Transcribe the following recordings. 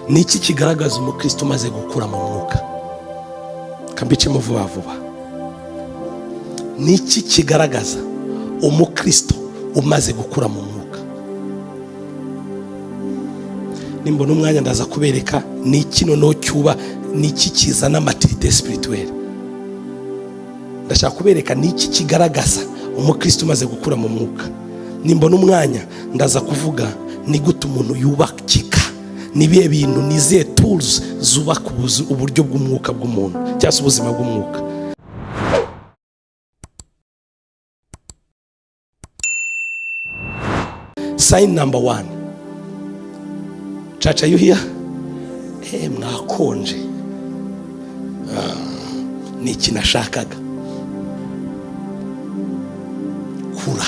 niki kigaragaza umukristo umaze gukura mu mwuka? Kambicemo vuba vuba. Niki kigaragaza umukristo umaze gukura mu mwuka? Nimbona umwanya ndaza kubereka niki noneho cyuba, niki kizana maturité spirituelle. Ndashaka kubereka niki kigaragaza umukristo umaze gukura mu mwuka. Nimbona umwanya ndaza kuvuga ni gute umuntu yubakika, nibiye bintu, niziye tools zubaka uburyo bw'umwuka bw'umuntu cyangwa ubuzima bw'umwuka. Sign number 1. Church, are you here? Mwakonje. Niki nashakaga. Kura.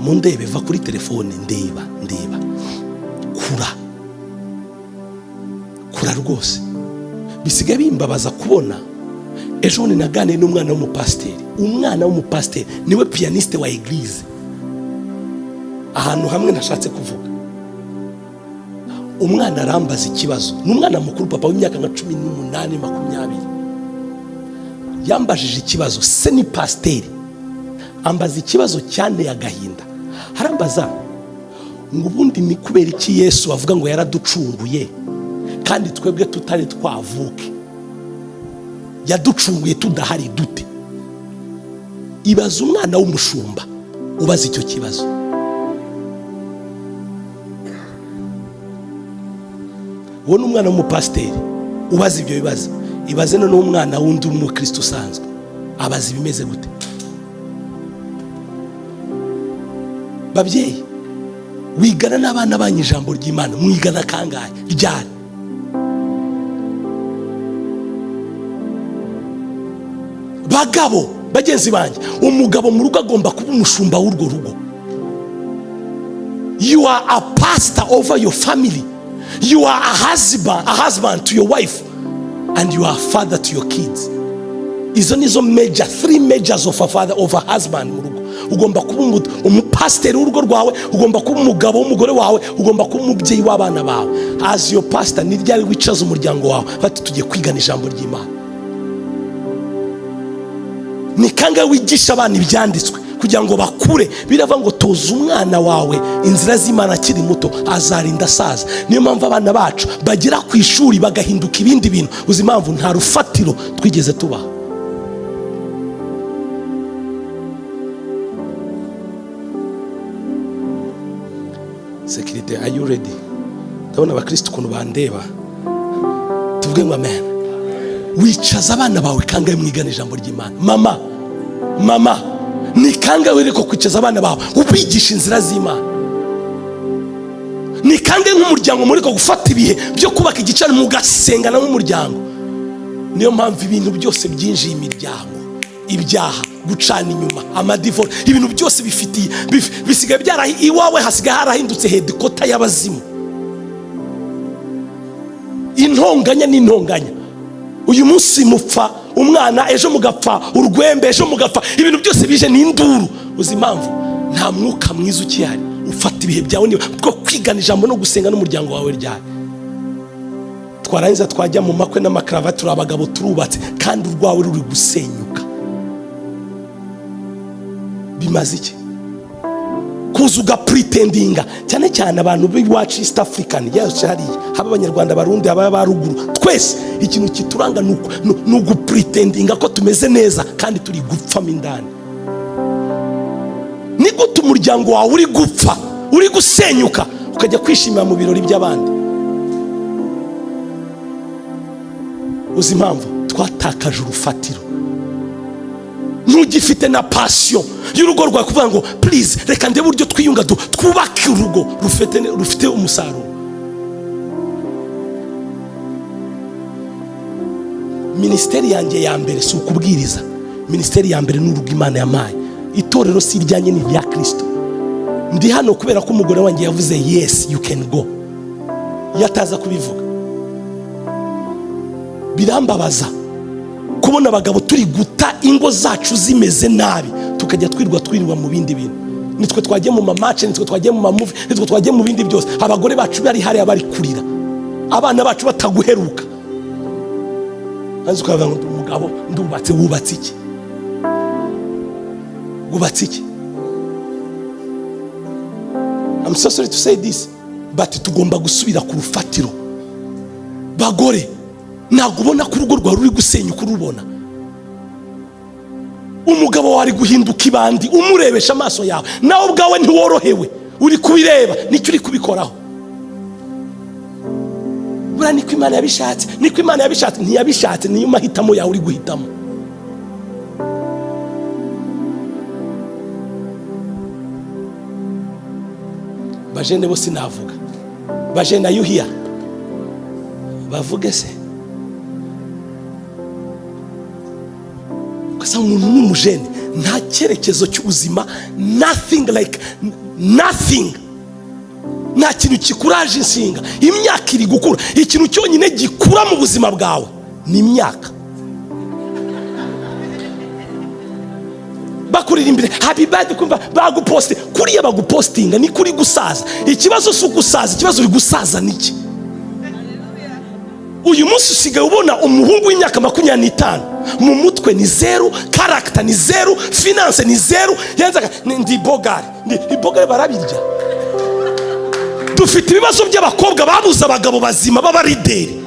Mundebe va kuri telefone ndeba. Kura rwose. Bisigaye bimbabaza kubona ejo ni nagane n'umwana w'umupasiteri. Umwana w'umupasiteri niwe pianiste wa eglise. Ahantu hamwe nashatse kuvuga. Umwana arambaza ikibazo. N'umwana mukuru, papa w'imyaka nka 18 20. Yambajije ikibazo, se ni pasiteri. Ambaza ikibazo cyane agahinda. Harambaza ngo ubundi ni kubera iki Yesu avuga ngo yaraducunguye kandi twebwe tutari twavuke? Yaducunguye tudahari dute? Ibaza umwana w'umushumba ubaza icyo kibazo. Wone umwana w'umupasiteri ubaza ibyo bibazo. Ibaze none umwana wundi w'umukristo usanzwe abaza ibimeze gute? Babyeyi, wigana n'abana banyu ijambo ry'Imana, mwigana kangahe? Ryari? Bagabo bagenzi banjye, umugabo mu rugo agomba kuba umushumba w'urwo rugo. You are a pastor over your family. You are a husband to your wife, and you are a father to your kids. Izo nizo major, 3 majors of a father, of a husband mu rugo. Ugomba kuba umupasiteri w'urugo rwawe, ugomba kuba umugabo w'umugore wawe, ugomba kuba umubyeyi w'abana bawe. As your pastor, ni ryari wicaza umuryango wawe bati tugiye kwigana ijambo ry'Imana? Ni kangahe wigisha abana ibyanditswe kugira ngo bakure? Birava ngo toza umwana wawe inzira z'Imana akiri muto, azarinda asaza. Niyo mpamvu abana bacu bagira ku ishuri bagahinduka ibindi bintu. Uzi impamvu? Nta rufatiro twigeze tubaha. Security, are you ready? Ndabona abakristo ukuntu bandeba. Tuvuge ngo amen. Wicaza abana bawe kangahe mwigana ijambo ry'Imana? Mama, ni kangahe wereko kwicaza abana bawe ubigisha inzira z'Imana? Ni kangahe nk'umuryango muriko gufata ibihe byo kubaka igicano mugasengana nk'umuryango? Niyo mpamvu ibintu byose byinjiye imiryango, ibyaha, gucana inyuma, amadivoro, ibintu byose bisigaye byarahi iwawe, hasigaye harahindutse headquarter y'abazimu. Intonganya n'intonganya. Uyu munsi mupfa umwana, ejo mugapfa urwembe, ejo mugapfa. Ibintu byose bije ni induru. Uzi impamvu? Nta mwuka mwiza ukihari. Ufata ibihe byawe niba bwo kwigana ijambo no gusenga n'umuryango wawe ryari. Twarangiza twajya mu makwe n'amakarava, turi abagabo turubatse kandi urwawe ruri gusenyuka. Bimaze iki? Kuzuga pretendinga cyane cyane abantu b'iwacu East African, yes hari haba abanyarwanda, barundi, haba baruguru, twese ikintu kituranga nugu pretendinga ko tumeze neza kandi turi gupfa mindani. Ni gute umuryango wawe uri gupfa, uri gusenyuka, ukajya kwishimira mu birori by'abandi? Uzi impamvu? Twatakaje urufatiro. Ntugifite na passion y'urugo rwawe kuvuga ngo please reka ndebe uburyo twiyunga twubake urugo rufite umusaruro. Ministeri yanjye ya mbere si ukubwiriza. Ministeri ya mbere n'urugo Imana yampaye. Itorero si iryanye ni rya Kristo. Ndi hano kubera ko umugore wanjye yavuze yes you can go. Yataza kubivuga. Birambabaza kubona abagabo turi guta ingo zacu zimeze nabi, tukajya twirirwa mu bindi bintu. nitwe twagiye mu mamace, nitwe twagiye mu mamuvi, nitwe twagiye mu bindi byose. Abagore bacu bari hariya bari kurira, abana bacu bataguheruka. Hanze ukavuga ngo umugabo ndubatse. Wubatse iki? Wubatse iki? I'm so sorry to say this, but tugomba gusubira ku rufatiro. Bagore, ntabwo ubona ko urugo rwawe ruri gusenyuka urubona? Umugabo wari guhinduka ibandi umurebesha amaso yawe, nawe ubwawe ntiworohewe, uri kubireba, nicyo uri kubikoraho. Bura niko Imana yabishatse, niko Imana yabishatse. Ntiyabishatse, niyo mahitamo yawe uri guhitamo. Bajene bose navuga, bajene ayuhiya bavuge se. Kasa umuntu n'umujene nta cyerekezo cy'ubuzima, nothing like nothing. Nta kintu kikuraje insinga. Imyaka iri gukura, ikintu cyonyine gikura mu buzima bwawe ni imyaka. Bakurira imbere happy birthday kumva baguposte, kuriya bagupostinga ni kuri gusaza. Ikibazo si ugusaza, ikibazo uri gusaza niki? Uyu munsi usigaye ubona umuhungu w'imyaka 25 mu mutwe ni zero, character ni zero, finance ni zero. Yenzaga ndi bogari barabirya. Dufite ibibazo by'abakobwa babuza abagabo bazima baba leaderi.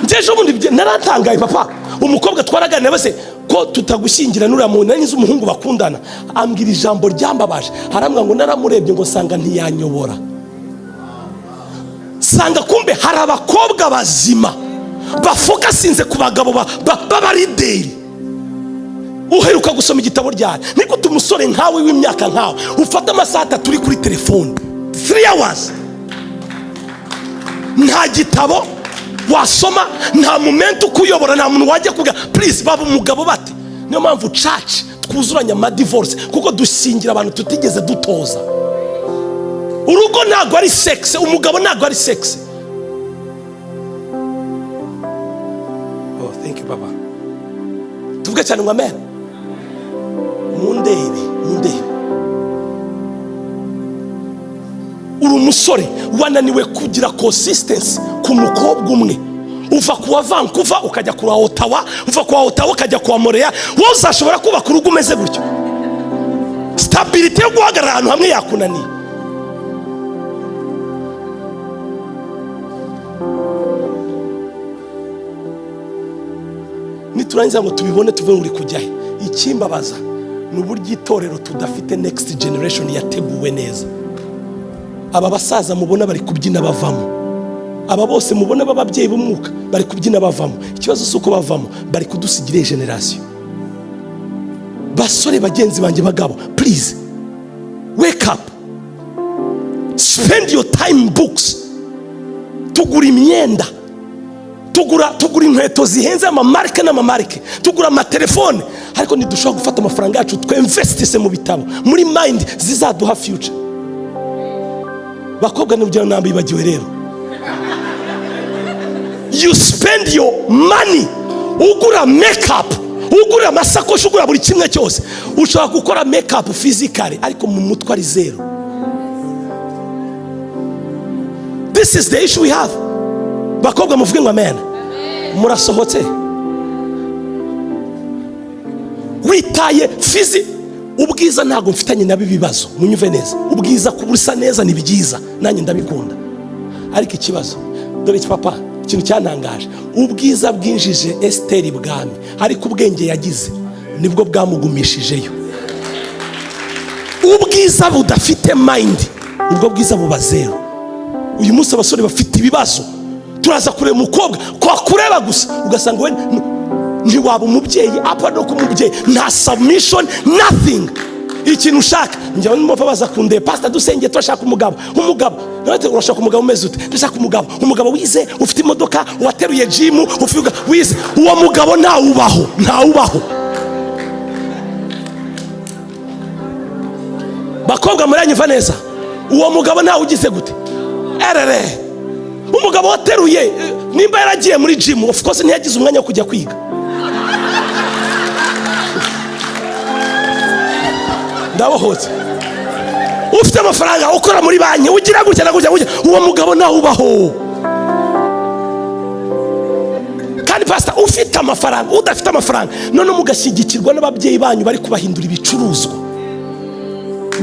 Njeje bundi naratangaye papa, umukobwa twaraganira base ko tutagushyingira nura mu nanize umuhungu bakundana, ambwira ijambo ryambabaje. Harambwa ngo naramurebye ngo sanga ntiyanyobora. Sanga kumbe hari abakobwa bazima bafokasinze ku bagabo baba leaderi. Uheruka gusoma igitabo ryari? Niko tumusore nkawe w'imyaka nkawe ufata amasaha 3 turi kuri telefone 3 hours, nta gitabo wasoma, nta momento kuyobora, nta muntu wajya kuga. Please baba umugabo bate. Niyo mpamvu church twuzuranya ama divorce, kuko dushingira abantu tutigeze dutoza. Urugo ntabwo ari sex, umugabo ntabwo ari sex. Oh, thank you baba. Tuvuge cyane ngo amen. Mundebe uri umusore wananiwe kugira consistency ku mukobwa umwe. Uva kuwa Vancouver ukajya kuwa Ottawa, uva kuwa Ottawa ukajya kuwa Montreal. Wowe uzashobora kubaka urugo umeze gutyo? Stability yo guhagarara ahantu hamwe yakunaniye. Niturangiza ngo tubibone tuve uri kujyahe. Ikimbabaza n'uburyo itorero tudafite next generation yateguwe neza. Aba basaza mubona bari kubyina bavamo, aba bose mubona bababyeyi b'umwuka bari kubyina bavamo. Ikibazo suko bavamo bari kudusigira generation. Basore bagenzi banje bagabo, please wake up, spend your time in books. Tugura imyenda, tugura inkweto zihenze, amamarike n'amamarike, tugura amatelefone. Ariko nidushobora gufata amafaranga yacu twinvestise mu bitabo, muri mind zizaduha future. Bakobwa n'ubyo nambi bagiwe rero. You spend your money ugura makeup, ugura amasakoshi, ugura buri kimwe cyose. Ushobora gukora makeup physically ariko mu mutwe ari zero. This is the issue we have. Bakobwa muvuge ngo amen. Murasohotse witaye fizi. Ubwiza ntago mfitanye nabi bibazo, munyuve neza. Ubwiza kubusa neza ni byiza, nanjye ndabikunda. Ariko ikibazo dore papa, ikintu cyanangaje, ubwiza bwinjije Esther ibwami, ariko ubwenge yagize nibwo bwamugumishijeyo. Ubwiza budafite mind, ubwo bwiza buba zero. Uyu munsi abasore bafite ibibazo, turaza kureba umukobwa kwa kureba gusa ugasanga we ntiwaba umubyeyi, apa no kumubyeyi, nta submission, nothing. Ikintu ushaka njya n'umva baza kunde pastor dusenge turashaka umugabo nawe urashaka umugabo umeze ute? Ndashaka umugabo wize, ufite imodoka, wateruye gym, ufiga wize. Uwo mugabo ntawubaho. Bakobwa muranyiva neza, uwo mugabo ntawe ugize gute? Erere umugabo wateruye nimba yaragiye muri gym, of course ntiyagize umwanya wo kujya kwiga. ndabohotse. Ufite amafaranga, ukora muri banki, ugira gutya na gutya, uwo mugabo nawe ubaho. Kandi pastor, ufite amafaranga, udafite amafaranga, none mugashyigikirwa n'ababyeyi banyu bari kubahindura ibicuruzwa.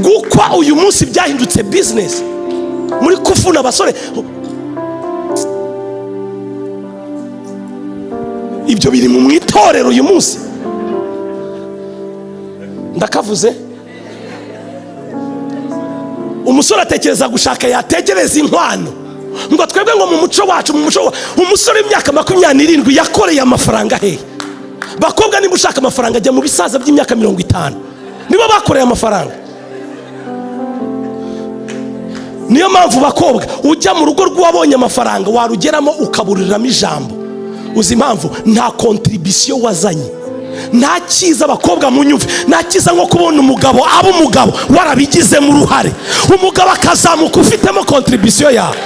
Gukwa uyu munsi byahindutse business. Muri kufuna abasore. Ibyo biri mu mwitorero uyu munsi. Ndakavuze. Umusore atekereza gushaka, yategereza inkwano. Ngo twebwe ngo mu muco wacu, umusore w'imyaka 27 yakoreye amafaranga he? Bakobwa niba ushaka amafaranga ajya mu bisaza by'imyaka 50. Nibo bakoreye amafaranga. Niyo mpamvu bakobwa ujya mu rugo rw'abonye amafaranga warugeramo ukaburiramo ijambo. Uzi impamvu? Nta contribution wazanye. Nta cyiza abakobwa munyumve, nta cyiza nko kubona umugabo aba umugabo warabigizemo uruhare, umugabo akazamuka ufitemo contribution yawe.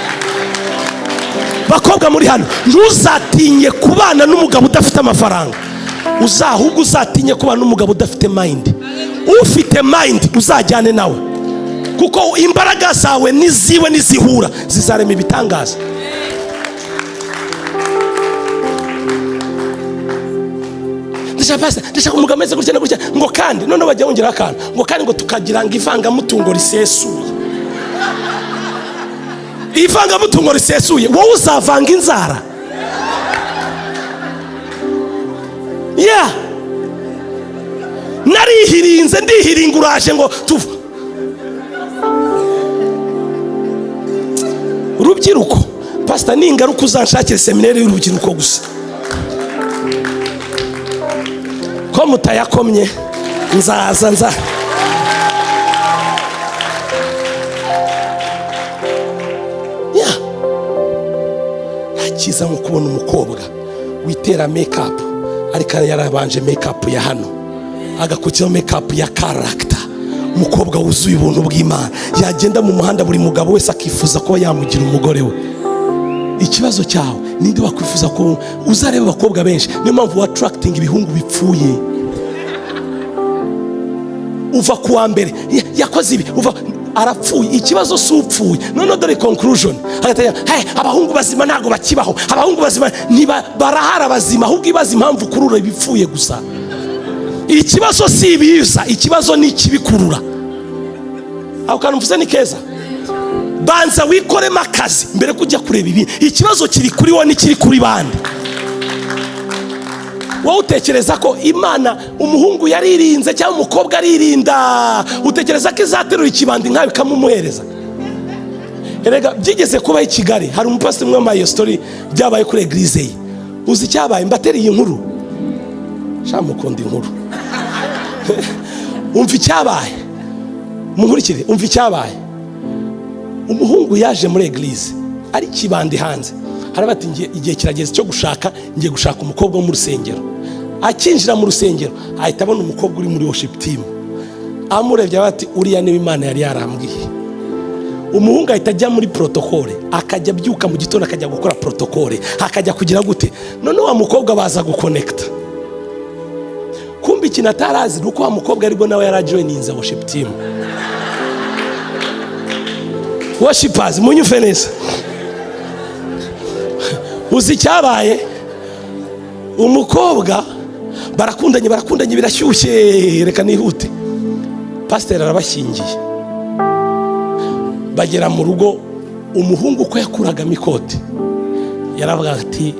Bakobwa muri hano, ntuzatinye kubana n'umugabo udafite amafaranga. Ahubwo uzatinye kubana n'umugabo udafite mind. Ufite mind uzajyane nawe, kuko imbaraga zawe niziwe nizihura zizarema ibitangaza. Ndashaka umugabo ameze gutya na gutya, ngo kandi none bajya wongera akana, ngo kandi ngo tukagira ngo ivangamutungo risesuye. Ivangamutungo risesuye, wowe uzavanga inzara. Yeah. Narihirinze ndihiringuraje ngo tuva. Urubyiruko, pastor, ningaruka uzanshakire seminari y'urubyiruko gusa. Ko mutayakomye nzaza. Yeah. Ntakiza nko kubona umukobwa witera makeup ariko yarabanje makeup ya hano, agakukira makeup ya character. Umukobwa wuzuye ubuntu bw'Imana yagenda mu muhanda, buri mugabo wese akifuza ko yamugira umugore we. Ikibazo cyawe ninde wakwifuza ko uzareba abakobwa benshi? Niyo mpamvu attracting ibihungu bipfuye. Uva kuwa mbere yakoze ibi, uva arapfuye. Ikibazo si upfuye. None dore conclusion. Abahungu bazima ntago bakibaho. Abahungu bazima niba barahara bazima, ahubwo ibaza impamvu kurura ibipfuye gusa. Ikibazo si ibiza, ikibazo ni kibikurura. Aho kantu mvuze ni keza. Banza wikorema akazi mbere kujya kureba ibi. Ikibazo kiri kuri wowe n'ikiri kuri bandi. Wowe utekereza ko Imana umuhungu yaririnze cyangwa umukobwa aririnda, utekereza ko izaterura ikibandi nkawe kamumuhereza? Erega byigeze kuba i Kigali, hari umupasiteri umwe wamaye story byabaye kuri eglise ye. Uzi cyabaye? Mbateriye inkuru. Shamukundi inkuru. Umva icyabaye. Munkurikire, umva icyabaye. Umuhungu yaje muri eglise ari kibandi hanze, harabati igihe kirageze cyo gushaka, ngiye gushaka umukobwa wo mu rusengero. Akinjira mu rusengero ahita abona umukobwa uri muri worship team. Amurebye bati uriya ni Imana yari yarambwiye. Umuhungu ahita ajya muri protocole, akajya byuka mu gitondo akajya gukora protocole, akajya kugira gute. None wa mukobwa baza guconnect. Kumbi kinatarazi nuko wa mukobwa aribwo nawe yarajoininze worship team. Worshipers munyufe neza. Uzi cyabaye? Umukobwa barakundanye birashyushye, reka nihute. Pastor arabashyingiye. Bagera mu rugo, umuhungu ko yakuraga mikoti yaravuga ati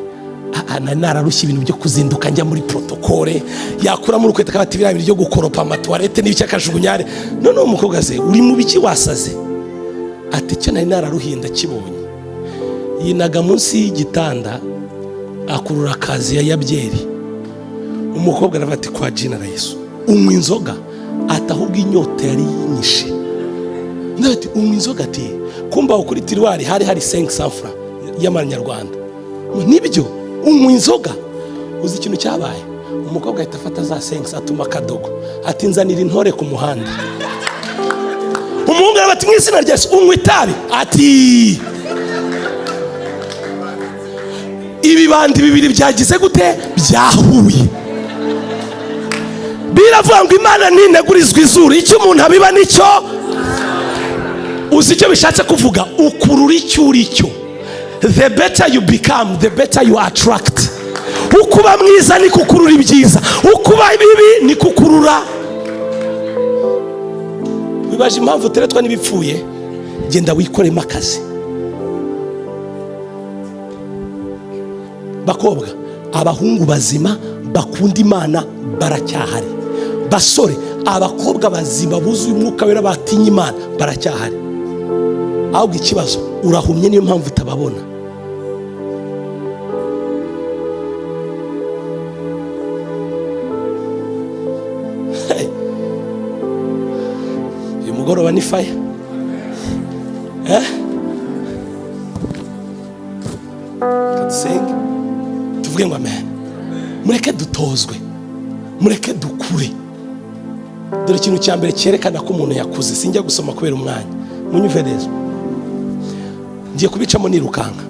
nararushye ibintu byo kuzinduka njya muri protocole, yakura mu rukweta kabati birabiri byo gukoropa amatoilette n'icyakajugunyare. None umukobwa ze uri mu biki wasaze? Ati cyo nari nararuhinda kibonye. Yinaga munsi y'igitanda akurura kazi ya yabyeri. Umukobwa arafata kwa jina la Yesu, unywa inzoga. Atahubwa inyota yari yinyishe. Ndati unywa inzoga ati kumba kuri tiruwari hari 5 francs y'amanyarwanda. Nibyo unywa inzoga. Uzi ikintu cyabaye? Umukobwa ahita afata za 5 atuma kadogo ati nzanira intore ku muhanda. Umuhungu arabati mw'izina rya Yesu unywa itabi. Ati ibibandi bibiri byagize gute? Byahuye. Bibiliya avuga ngo Imana ntinegurizwa izuru, icyo umuntu abiba nicyo. Uzi icyo bishatse kuvuga? Ukurura icyo uri cyo. The better you become, the better you attract. Ukuba mwiza ni kukurura ibyiza, ukuba bibi ni kukurura. Wibaje impamvu teretwa n'ibipfuye? Genda wikoremo akazi. Bakobwa, abahungu bazima bakunda Imana baracyahari. Basore, abakobwa bazima buzuye umwuka wera batinya Imana baracyahari. Ahubwo ikibazo urahumye, niyo mpamvu utababona. Uyu mugoroba ni fire. Kadusenga tuvuge ngo amen. Mureke dutozwe, mureke dukure. Dore ikintu cya mbere cyerekana ko umuntu yakuze, sinjya gusoma kubera umwanya, munyumve neza, ngiye kubicamo nirukanga.